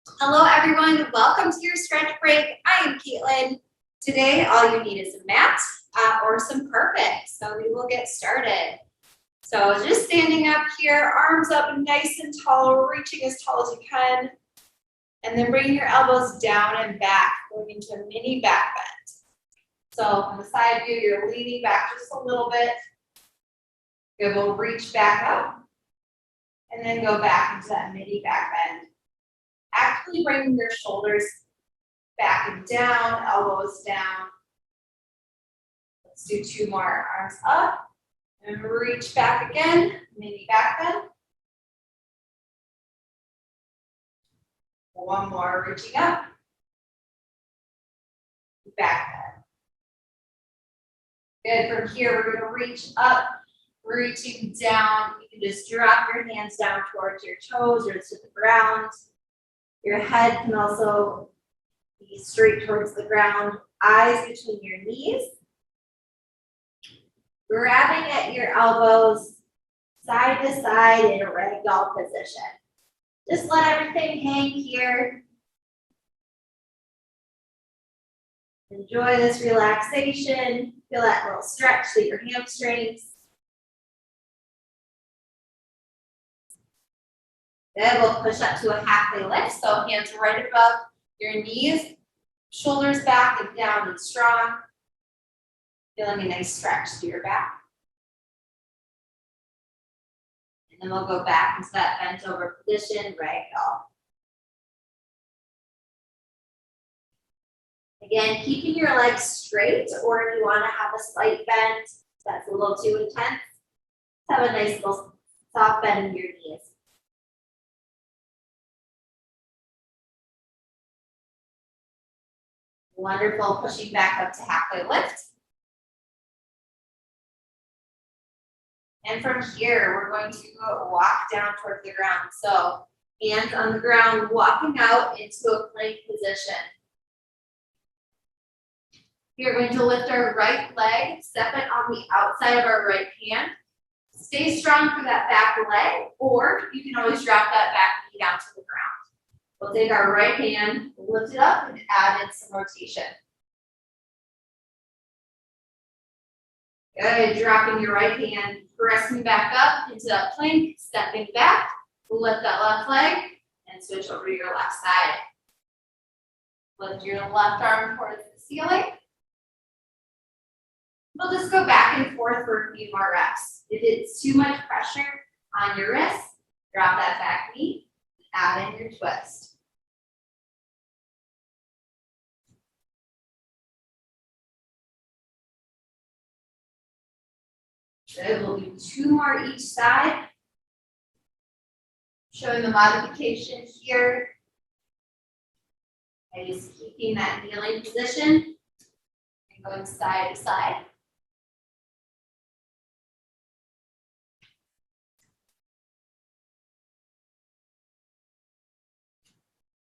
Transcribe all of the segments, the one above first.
Hello everyone, welcome to your stretch break. I am Katelyn. Today, all you need is a mat or some carpet. So we will get started. So just standing up here, arms up nice and tall, reaching as tall as you can. And then bringing your elbows down and back, going into a mini back bend. So on the side view, you're leaning back just a little bit. Good, we'll reach back up and then go back into that mini back bend. Actively bringing your shoulders back and down, elbows down. Let's do two more. Arms up and reach back again, mini back bend. One more, reaching up, back bend. Good, from here we're gonna reach up, reaching down. You can just drop your hands down towards your toes or to the ground. Your head can also be straight towards the ground, eyes between your knees. Grabbing at your elbows, side to side in a ragdoll position. Just let everything hang here. Enjoy this relaxation. Feel that little stretch through your hamstrings. Good, we'll push up to a halfway lift. So hands right above your knees, shoulders back and down and strong. Feeling a nice stretch through your back. And then we'll go back into that bent over position, ragdoll. Again, keeping your legs straight, or if you want to have a slight bend, that's a little too intense, have a nice little soft bend in your knees. Wonderful, pushing back up to halfway lift. And from here, we're going to walk down towards the ground. So hands on the ground, walking out into a plank position. We are going to lift our right leg, step it on the outside of our right hand. Stay strong for that back leg, or you can always drop that back knee down to the ground. We'll take our right hand, lift it up, and add in some rotation. Good, dropping your right hand, pressing back up into that plank, stepping back, lift that left leg, and switch over to your left side. Lift your left arm towards the ceiling. We'll just go back and forth for a few more reps. If it's too much pressure on your wrist, drop that back knee, add in your twist. Good, we'll do two more each side. Showing the modification here. And just keeping that kneeling position and going side to side.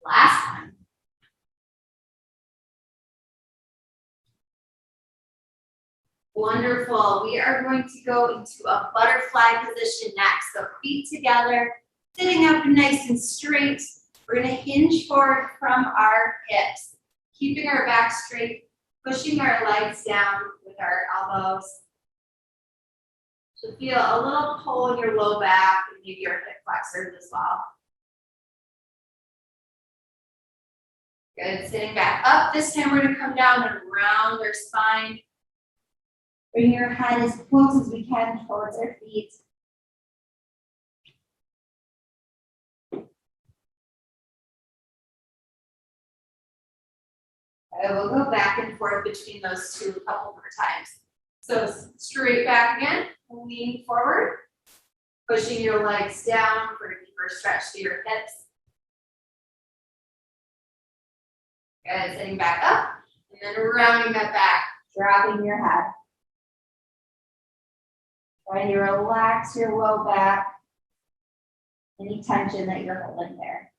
Last one. Wonderful. We are going to go into a butterfly position next. So feet together, sitting up nice and straight. We're going to hinge forward from our hips, keeping our back straight, pushing our legs down with our elbows. So feel a little pull in your low back and maybe your hip flexors as well. Good, sitting back up. This time we're going to come down and round our spine. Bring your head as close as we can towards our feet. I will go back and forth between those two a couple more times. So straight back again, lean forward, pushing your legs down for a deeper stretch to your hips. Good, sitting back up, and then rounding that back, dropping your head. Trying to relax your low back, any tension that you're holding there.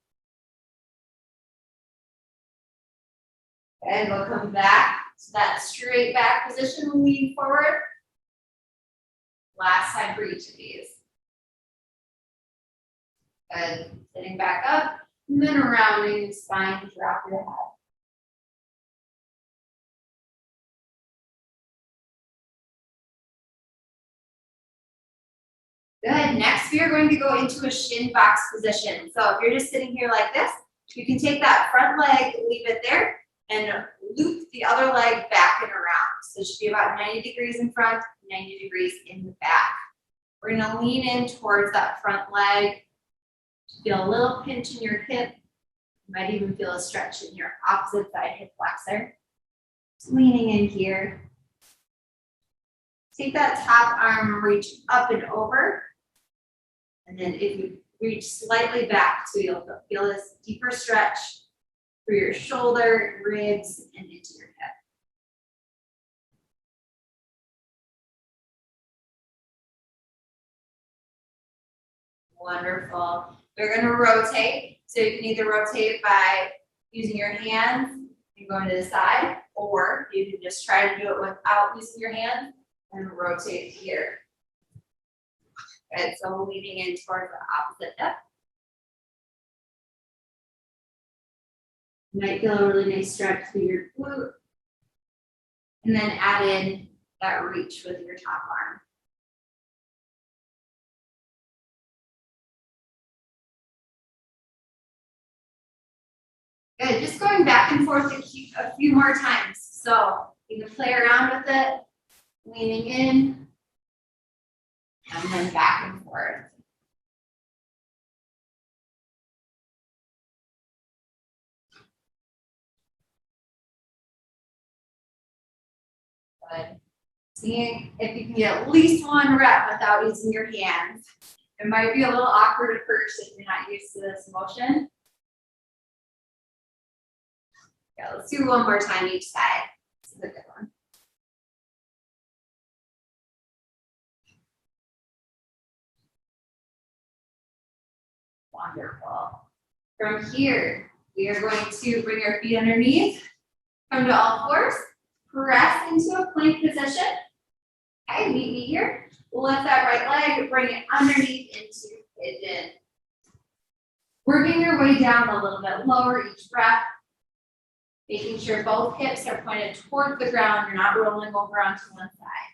And we'll come back to that straight back position, lean forward. Last time for each of these. Good, sitting back up, And then rounding the spine, drop your head. Good. Next, we are going to go into a shin box position. So if you're just sitting here like this, you can take that front leg, leave it there, and loop the other leg back and around. So it should be about 90 degrees in front, 90 degrees in the back. We're going to lean in towards that front leg. Feel a little pinch in your hip. You might even feel a stretch in your opposite side hip flexor. Just leaning in here. Take that top arm, reach up and over. And then if you reach slightly back, so you'll feel this deeper stretch through your shoulder, ribs, and into your hip. Wonderful. We're going to rotate. So you can either rotate by using your hands and going to the side, or you can just try to do it without using your hands and rotate here. Good. So leaning in towards the opposite hip. You might feel a really nice stretch through your glute. And then add in that reach with your top arm. Good, just going back and forth a few more times. So you can play around with it, leaning in, and then back and forth. Good. Seeing if you can get at least one rep without using your hands. It might be a little awkward at first if you're not used to this motion. Yeah, let's do one more time each side. This is a good one. Wonderful. From here, we are going to bring our feet underneath, come to all fours, press into a plank position. Okay, meet me here. Lift that right leg, bring it underneath into pigeon. Working your way down a little bit lower each breath. Making sure both hips are pointed towards the ground. You're not rolling over onto one side.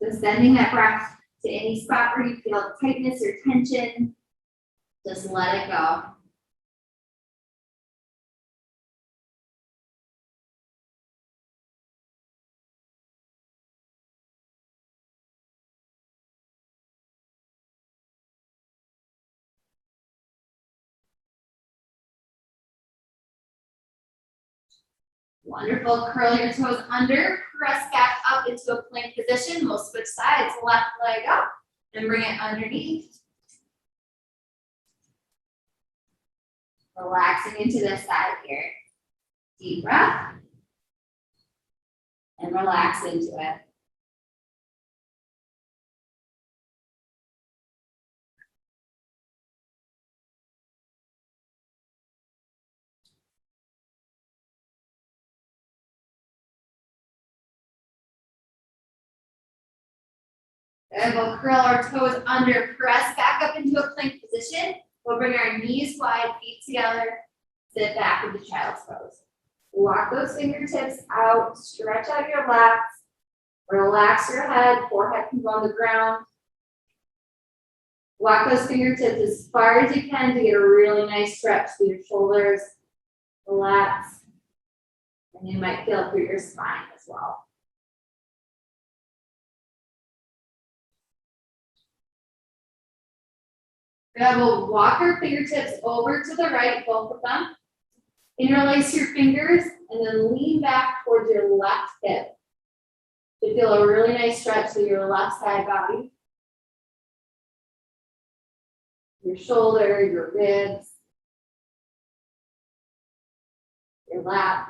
So sending that breath to any spot where you feel tightness or tension. Just let it go. Wonderful. Curl your toes under, press back up into a plank position. We'll switch sides, left leg up, and bring it underneath. Relaxing into this side here. Deep breath. And relax into it. Good. We'll curl our toes under, press back up into a plank position. We'll bring our knees wide, feet together, sit back into child's pose. Walk those fingertips out, stretch out your lats, relax your head, forehead can go on the ground. Walk those fingertips as far as you can to get a really nice stretch through your shoulders, the lats, and you might feel through your spine as well. Good. We'll walk our fingertips over to the right, both of them. Interlace your fingers and then lean back towards your left hip. You feel a really nice stretch through your left side body. Your shoulder, your ribs, your lap.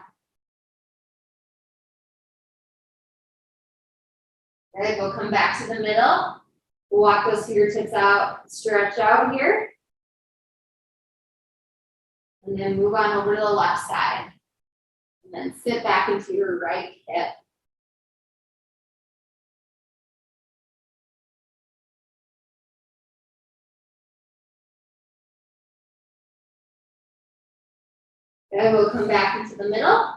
Okay, we'll come back to the middle. We'll walk those fingertips out, stretch out here. And then move on over to the left side. And then sit back into your right hip. Then we'll come back into the middle.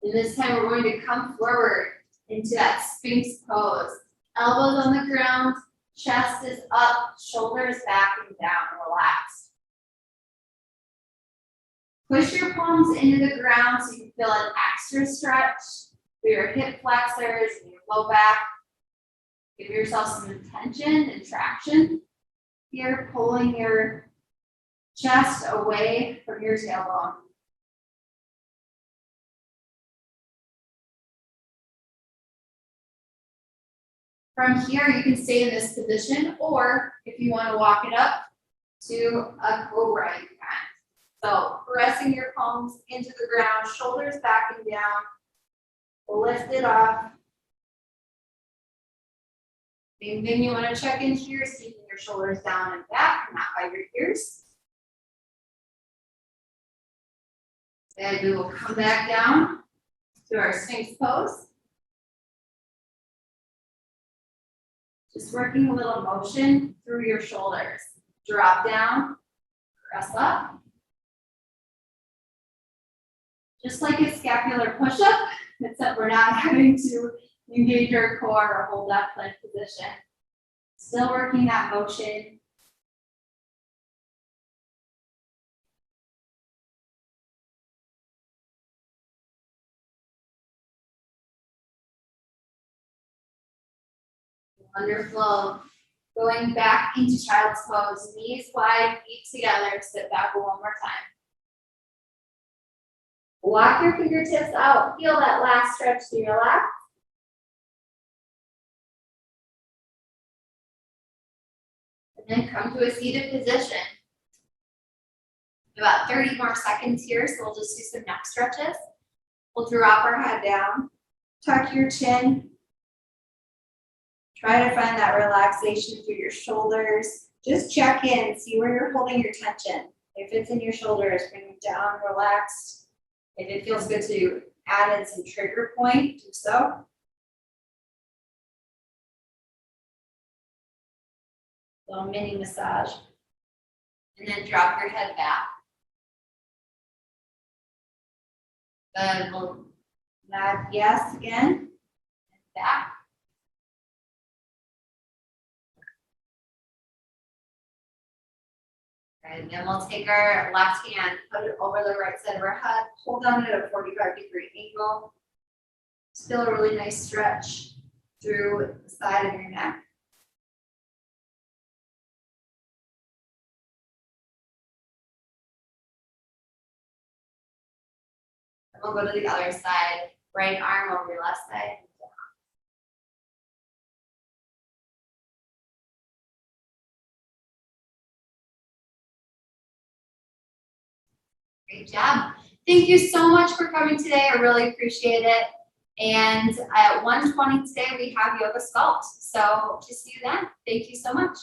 And this time we're going to come forward into that Sphinx pose. Elbows on the ground, chest is up, shoulders back and down, relaxed. Push your palms into the ground so you can feel an extra stretch through your hip flexors and your low back. Give yourself some tension and traction. Here, pulling your chest away from your tailbone. From here, you can stay in this position, or if you want to walk it up to a cobra, you can. So pressing your palms into the ground, shoulders back and down, lift it up. Same thing, you want to check in here, keeping your shoulders down and back, not by your ears. Then we will come back down to our Sphinx pose. Just working a little motion through your shoulders. Drop down, press up. Just like a scapular push-up, except we're not having to engage our core or hold that plank position. Still working that motion. Wonderful. Going back into child's pose, knees wide, feet together, sit back one more time. Walk your fingertips out, feel that last stretch through your lap. And then come to a seated position. About 30 more seconds here, so we'll just do some neck stretches. We'll drop our head down, tuck your chin. Try to find that relaxation through your shoulders. Just check in, see where you're holding your tension. If it's in your shoulders, bring them down, relaxed. If it feels good to add in some trigger point, do so. Little mini massage. And then drop your head back. Good, we'll nod yes again, and back. And then we'll take our left hand, put it over the right side of our head, hold down at a 45-degree angle. Just feel a really nice stretch through the side of your neck. And we'll go to the other side, right arm over your left side. Great job. Thank you so much for coming today. I really appreciate it. And at 1:20 today, we have yoga sculpt. So hope to see you then. Thank you so much.